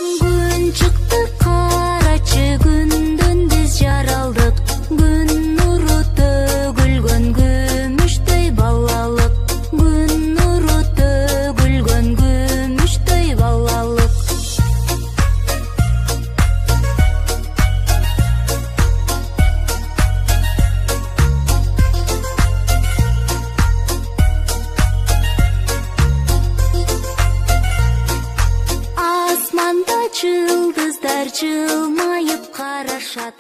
Күн чыкты карачы күндөн биз жаралдык. Күн нуру төгүлгөн күмүштөй балалык. Күн нуру төгүлгөн күмүштөй балалык. Асманда жылдыздар жылмайып карашат.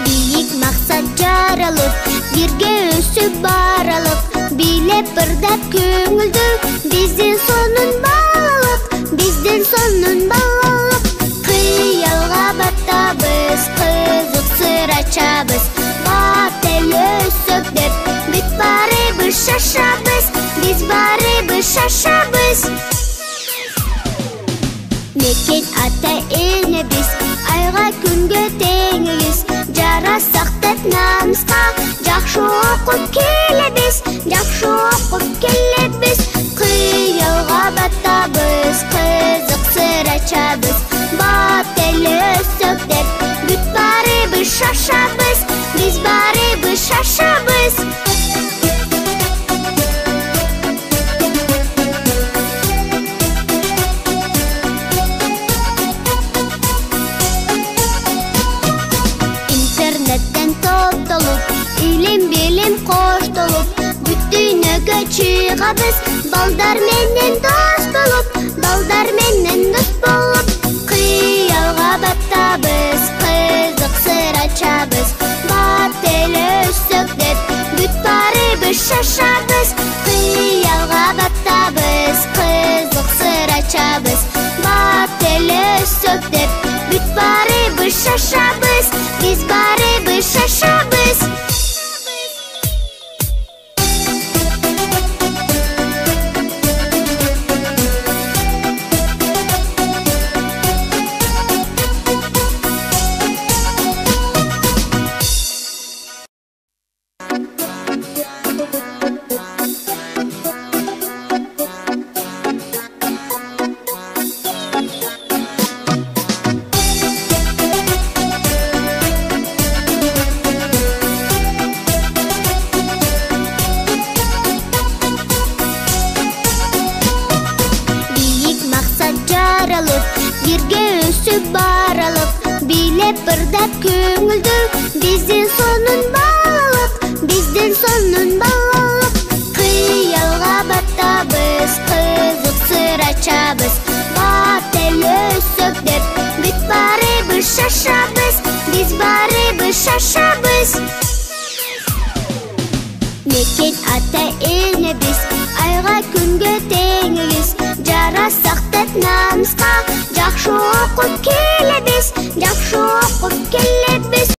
Бийик максат жаралып, бирге өсүп баралык. Билеп бирдеп көңүлдү, биздин сонун балалык, биздин сонун балалык. Кыялга баттабыз, кызык сыр ачабыз. Бат эл өссөк деп, бүт барыбыз шашабыз, биз барыбыз шашабыз. Мекен ата энебиз, айга күнгө теңиз. Жарасак деп намыска, жакшы окуп келебиз, жакшы окуп келебиз. Кыялга баттабыз, кызык сыр ачабыз. Бат эл өссөк деп, бүт барыбыз шашабыз, биз барыбыз шашабыз. Интернеттен топтолуп, илим билим коштолуп, бүт дүйнөгө чыгабыз. Балдар менен дос болуп, балдар менен дос болуп. Кыялга баттабыз, кызык сыр ачабыз. Бат эл өссөк деп, бүт барыбыз шашабыз. Кыялга баттабыз, кызык сыр ачабыз. Бат эл өссөк деп, бүт барыбыз шашабыз, биз барыбыз шашабыз. Бирге өсүп баралык, билеп бирдеп көңүлдү, биздин сонун балалык, биздин сонун балалык. Кыялга баттабыз, кызык сыр ачабыз. Бат эл өссөк деп, бүт барыбыз шашабыз, биз барыбыз шашабыз. Мекен ата энебиз, айга күнгө теңиз. Жарасак деп намыска, жакшы окуп келебиз, жакшы окуп келебиз.